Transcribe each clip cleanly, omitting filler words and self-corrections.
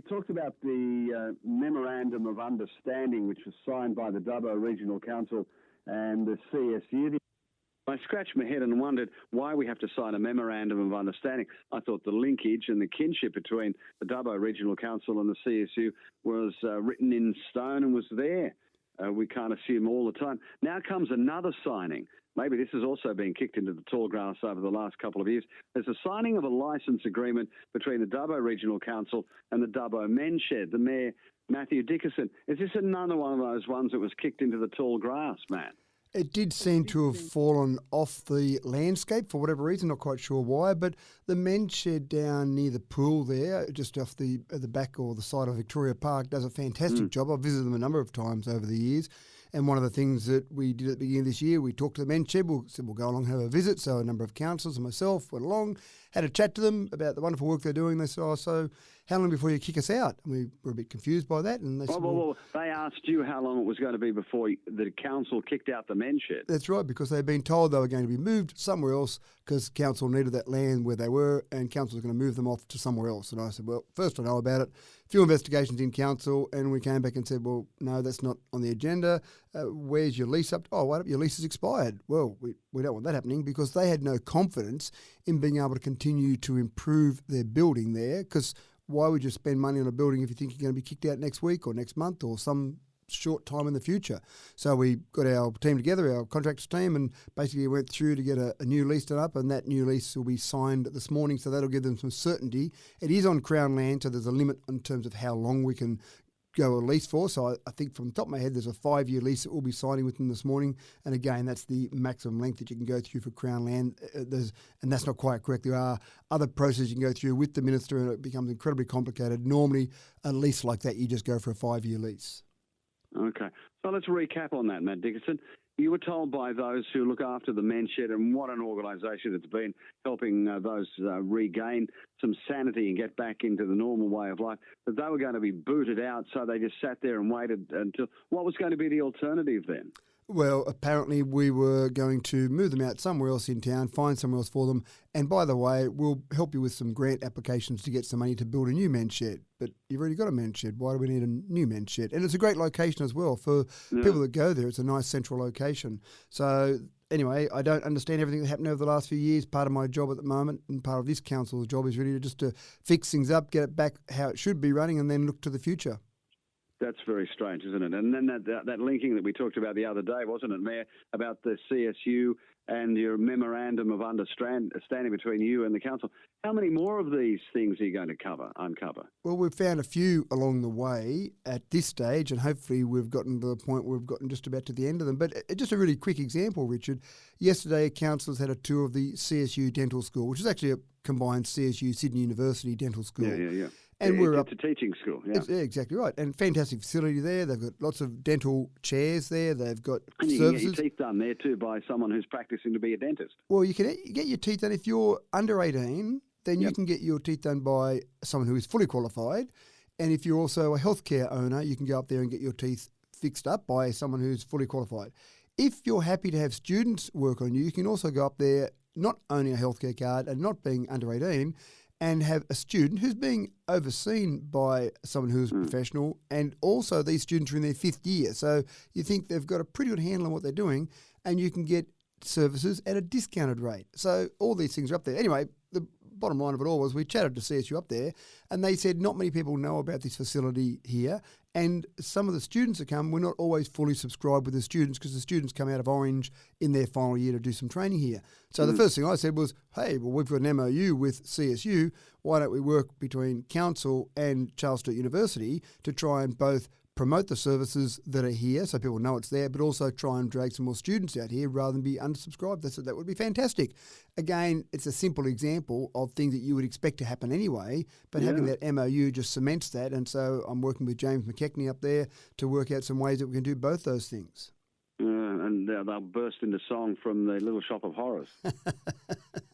talked about the Memorandum of Understanding, which was signed by the Dubbo Regional Council and the CSU. I scratched my head and wondered why we have to sign a Memorandum of Understanding. I thought the linkage and the kinship between the Dubbo Regional Council and the CSU was written in stone and was there. We can't assume all the time. Now comes another signing. Maybe this has also been kicked into the tall grass over the last couple of years. There's a signing of a licence agreement between the Dubbo Regional Council and the Dubbo Men's Shed. The Mayor, Matthew Dickerson. Is this another one of those ones that was kicked into the tall grass, Matt? It did seem to have fallen off the landscape for whatever reason, not quite sure why, but the men's shed down near the pool there, just off the back or the side of Victoria Park, does a fantastic job. I've visited them a number of times over the years. And one of the things that we did at the beginning of this year, we talked to the men's shed. We said we'll go along and have a visit. So a number of councillors and myself went along, had a chat to them about the wonderful work they're doing. They said, "Oh, so how long before you kick us out?" And we were a bit confused by that. And they said, well, they asked you how long it was going to be before the council kicked out the men's shed. That's right, because they'd been told they were going to be moved somewhere else because council needed that land where they were and council was going to move them off to somewhere else. And I said, well, first I know about it. A few investigations in council, and we came back and said, well, no, that's not on the agenda. Where's your lease up? Oh, wait up, your lease has expired. Well, we don't want that happening because they had no confidence in being able to continue to improve their building there, because why would you spend money on a building if you think you're going to be kicked out next week or next month or some short time in the future? So we got our team together, our contractors team, and basically went through to get a new lease done up, and that new lease will be signed this morning, so that'll give them some certainty. It is on Crown land, so there's a limit in terms of how long we can go a lease for. So I think from the top of my head, there's a 5-year lease that we'll be signing with them this morning. And again, that's the maximum length that you can go through for Crown land. And that's not quite correct. There are other processes you can go through with the minister, and it becomes incredibly complicated. Normally, a lease like that, you just go for a 5-year lease. Okay. So let's recap on that, Matt Dickerson. You were told by those who look after the men's shed, and what an organisation it's been, helping those regain some sanity and get back into the normal way of life, that they were going to be booted out, so they just sat there and waited until... What was going to be the alternative then? Well, apparently we were going to move them out somewhere else in town, find somewhere else for them. And by the way, we'll help you with some grant applications to get some money to build a new men's shed. But you've already got a men's shed. Why do we need a new men's shed? And it's a great location as well. For people that go there, it's a nice central location. So anyway, I don't understand everything that happened over the last few years. Part of my job at the moment and part of this council's job is really just to fix things up, get it back how it should be running, and then look to the future. That's very strange, isn't it? And then that linking that we talked about the other day, wasn't it, Mayor, about the CSU and your memorandum of understanding between you and the council. How many more of these things are you going to uncover? Well, we've found a few along the way at this stage, and hopefully we've gotten to the point where we've gotten just about to the end of them. But just a really quick example, Richard. Yesterday, councillors had a tour of the CSU Dental School, which is actually a combined CSU Sydney University Dental School. Yeah. And it's a teaching school, yeah. Yeah, exactly right. And fantastic facility there. They've got lots of dental chairs there. They've got and you services. can get your teeth done there too by someone who's practicing to be a dentist. Well, you can get your teeth done if you're under 18. Then you can get your teeth done by someone who is fully qualified. And if you're also a healthcare owner, you can go up there and get your teeth fixed up by someone who's fully qualified. If you're happy to have students work on you, you can also go up there not owning a healthcare card and not being under 18 and have a student who's being overseen by someone who's professional, and also these students are in their 5th year. So you think they've got a pretty good handle on what they're doing, and you can get services at a discounted rate. So all these things are up there. Anyway, the bottom line of it all was we chatted to CSU up there, and they said not many people know about this facility here, and some of the students that come, we're not always fully subscribed with the students because the students come out of Orange in their final year to do some training here. So the first thing I said was, hey, well, we've got an MOU with CSU. Why don't we work between council and Charles Sturt University to try and both promote the services that are here so people know it's there, but also try and drag some more students out here rather than be undersubscribed. That would be fantastic. Again, it's a simple example of things that you would expect to happen anyway, but having that MOU just cements that. And so I'm working with James McKechnie up there to work out some ways that we can do both those things. And they'll burst into song from the Little Shop of Horrors.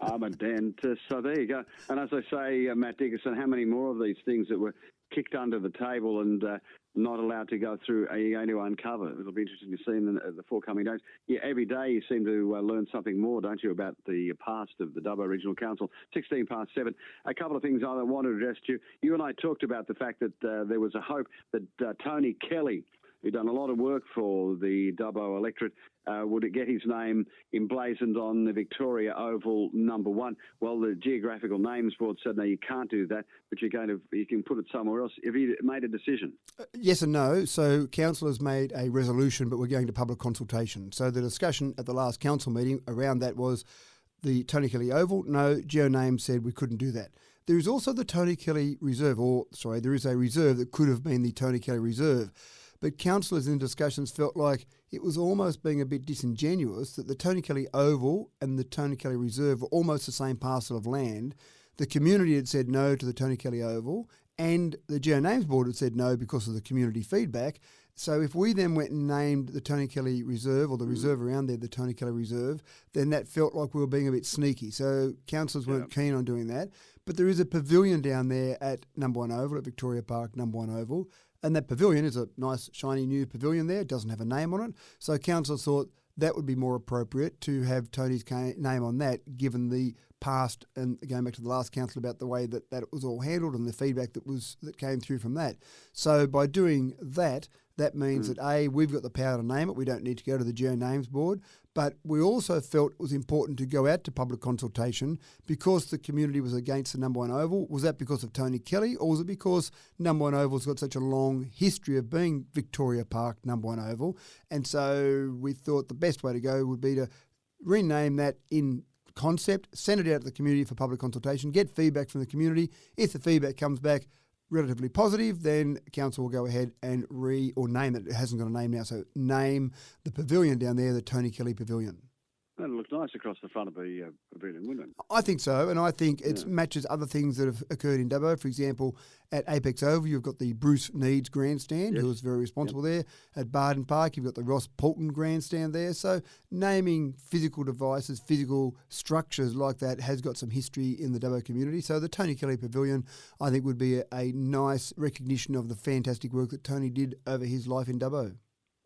I'm a dentist. So there you go. And as I say, Matt Dickerson, how many more of these things that were kicked under the table and not allowed to go through, are you going to uncover? It'll be interesting to see in the forthcoming days. Yeah, every day you seem to learn something more, don't you, about the past of the Dubbo Regional Council. 16 past 7. A couple of things I want to address to you. You and I talked about the fact that there was a hope that Tony Kelly, who'd done a lot of work for the Dubbo electorate, would it get his name emblazoned on the Victoria Oval #1? Well, the Geographical Names Board said, no, you can't do that, but you can put it somewhere else. Have you made a decision? Yes and no. So council has made a resolution, but we're going to public consultation. So the discussion at the last council meeting around that was the Tony Kelly Oval. No, GeoNames said we couldn't do that. There is also the Tony Kelly Reserve, there is a reserve that could have been the Tony Kelly Reserve. But councillors in discussions felt like it was almost being a bit disingenuous that the Tony Kelly Oval and the Tony Kelly Reserve were almost the same parcel of land. The community had said no to the Tony Kelly Oval, and the GeoNames Board had said no because of the community feedback. So if we then went and named the Tony Kelly Reserve, or the reserve around there, the Tony Kelly Reserve, then that felt like we were being a bit sneaky. So councillors weren't keen on doing that. But there is a pavilion down there at #1 Oval, at Victoria Park, #1 Oval. And that pavilion is a nice, shiny new pavilion there. It doesn't have a name on it. So council thought that would be more appropriate to have Tony's name on that, given the past, and going back to the last council about the way that it was all handled and the feedback that came through from that. So by doing that, that means that A, we've got the power to name it. We don't need to go to the GeoNames Board. But we also felt it was important to go out to public consultation because the community was against the #1 Oval. Was that because of Tony Kelly, or was it because #1 Oval's got such a long history of being Victoria Park #1 Oval? And so we thought the best way to go would be to rename that in concept, send it out to the community for public consultation, get feedback from the community. If the feedback comes back relatively positive, then council will go ahead and name it. It hasn't got a name now, so name the pavilion down there the Tony Kelly Pavilion. That'll look nice across the front of the pavilion, wouldn't it? I think so, and I think it matches other things that have occurred in Dubbo. For example, at Apex Oval, you've got the Bruce Needs grandstand, who was very responsible there. At Barden Park, you've got the Ross Poulton grandstand there. So naming physical devices, physical structures like that has got some history in the Dubbo community. So the Tony Kelly Pavilion, I think, would be a nice recognition of the fantastic work that Tony did over his life in Dubbo.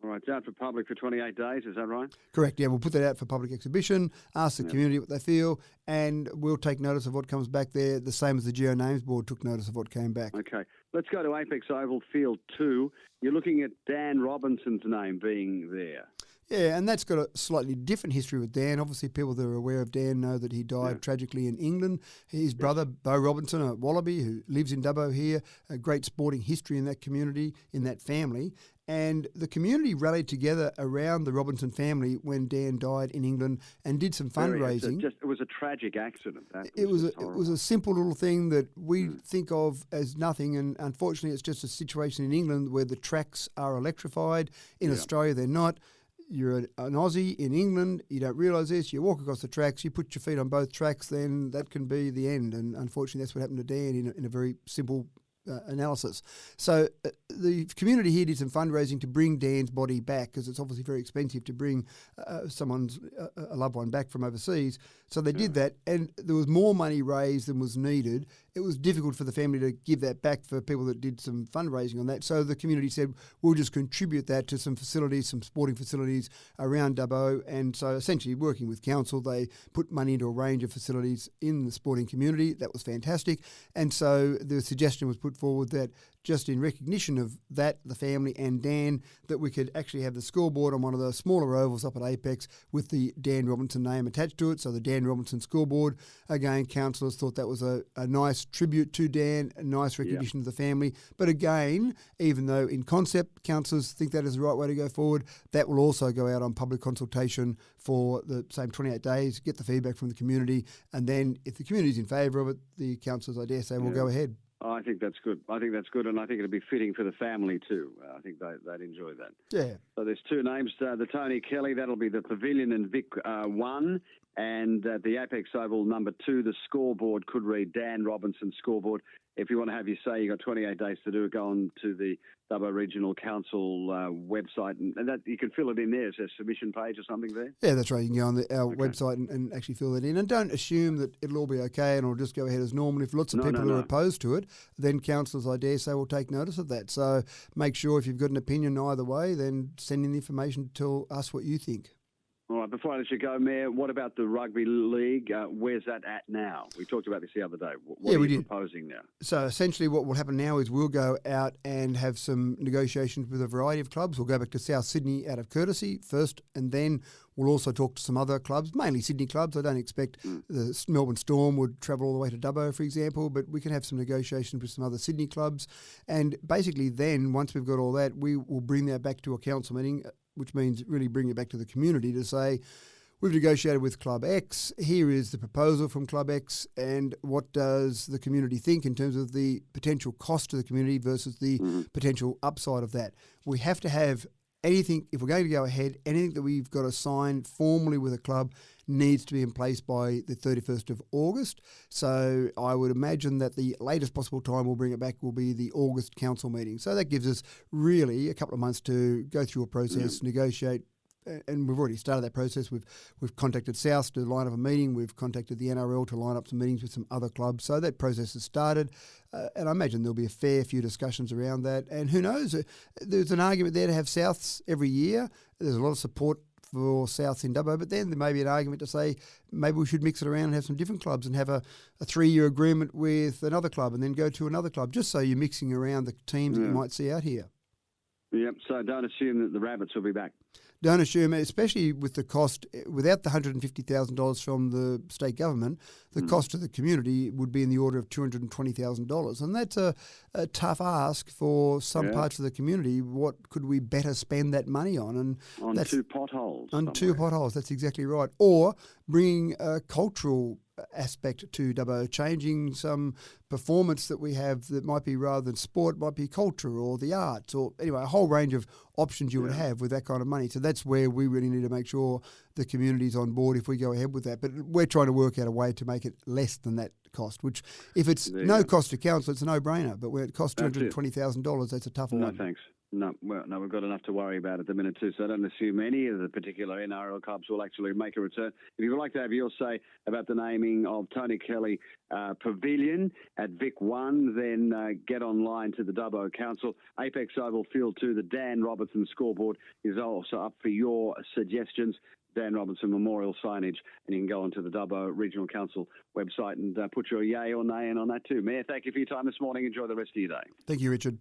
All right, it's out for public for 28 days, is that right? Correct, yeah. We'll put that out for public exhibition, ask the community what they feel, and we'll take notice of what comes back there, the same as the GeoNames Board took notice of what came back. Okay, let's go to Apex Oval Field 2. You're looking at Dan Robinson's name being there. Yeah, and that's got a slightly different history with Dan. Obviously, people that are aware of Dan know that he died tragically in England. His brother, Bo Robinson, a Wallaby who lives in Dubbo here, a great sporting history in that community, in that family. And the community rallied together around the Robinson family when Dan died in England and did some fundraising. It was a tragic accident. It was a simple little thing that we think of as nothing, and unfortunately it's just a situation in England where the tracks are electrified. In Australia they're not. You're an Aussie in England, you don't realise this, you walk across the tracks, you put your feet on both tracks, then that can be the end. And unfortunately that's what happened to Dan in a very simple analysis. So the community here did some fundraising to bring Dan's body back, because it's obviously very expensive to bring a loved one back from overseas. So they did that, and there was more money raised than was needed. It was difficult for the family to give that back for people that did some fundraising on that. So the community said, we'll just contribute that to some facilities, some sporting facilities around Dubbo. And so essentially working with council, they put money into a range of facilities in the sporting community. That was fantastic. And so the suggestion was put forward that just in recognition of that, the family and Dan, that we could actually have the scoreboard on one of the smaller ovals up at Apex with the Dan Robinson name attached to it. So the Dan Robinson scoreboard. Again, councillors thought that was a nice tribute to Dan, a nice recognition of the family. But again, even though in concept councillors think that is the right way to go forward, that will also go out on public consultation for the same 28 days, get the feedback from the community, and then if the community is in favour of it, the councillors, I dare say, will go ahead. I think that's good. And I think it'll be fitting for the family too. I think they'd enjoy that. Yeah. So there's two names, the Tony Kelly, that'll be the Pavilion in Vic 1, and the Apex Oval #2, the scoreboard could read Dan Robinson Scoreboard. if you want to have your say, you've got 28 days to do it. Go on to the Dubbo Regional Council website, and that you can fill it in there. Is there a submission page or something there? Yeah, that's right. You can go on our website and actually fill it in. And don't assume that it'll all be okay and it'll just go ahead as normal. If lots of people are opposed to it, then councillors, I dare say, will take notice of that. So make sure if you've got an opinion either way, then send in the information to tell us what you think. All right, before I let you go, Mayor, what about the rugby league? Where's that at now? We talked about this the other day. What are you proposing now? So essentially what will happen now is we'll go out and have some negotiations with a variety of clubs. We'll go back to South Sydney out of courtesy first, and then we'll also talk to some other clubs, mainly Sydney clubs. I don't expect the Melbourne Storm would travel all the way to Dubbo, for example, but we can have some negotiations with some other Sydney clubs. And basically then, once we've got all that, we will bring that back to a council meeting, which means really bring it back to the community to say, we've negotiated with Club X, here is the proposal from Club X, and what does the community think in terms of the potential cost to the community versus the potential upside of that. We have to have anything, if we're going to go ahead, anything that we've got to sign formally with a club needs to be in place by the 31st of August. So I would imagine that the latest possible time we'll bring it back will be the August council meeting. So that gives us really a couple of months to go through a process, negotiate, and we've already started that process. We've contacted South to line up a meeting. We've contacted the NRL to line up some meetings with some other clubs. So that process has started, and I imagine there'll be a fair few discussions around that. And who knows? There's an argument there to have Souths every year. There's a lot of support for Souths in Dubbo, but then there may be an argument to say maybe we should mix it around and have some different clubs and have a 3-year agreement with another club and then go to another club, just so you're mixing around the teams that you might see out here. Yep, so don't assume that the Rabbits will be back. Don't assume, especially with the cost, without the $150,000 from the state government, the cost to the community would be in the order of $220,000. And that's a tough ask for some parts of the community. What could we better spend that money on? And on two potholes. On two potholes, that's exactly right. Or bringing a cultural aspect to Dubbo, changing some performance that we have that might be, rather than sport, might be culture or the arts, or anyway, a whole range of options you would have with that kind of money. So that's where we really need to make sure the community's on board if we go ahead with that. But we're trying to work out a way to make it less than that cost, which if it's no cost to council, it's a no-brainer. But where it costs $220,000, that's a tough one. No, thanks. No, we've got enough to worry about at the minute too, so don't assume any of the particular NRL clubs will actually make a return. If you would like to have your say about the naming of Tony Kelly Pavilion at Vic 1, then get online to the Dubbo Council. Apex Oval Field 2, the Dan Robertson Scoreboard is also up for your suggestions. Dan Robertson Memorial signage, and you can go onto the Dubbo Regional Council website and put your yay or nay in on that too. Mayor, thank you for your time this morning. Enjoy the rest of your day. Thank you, Richard.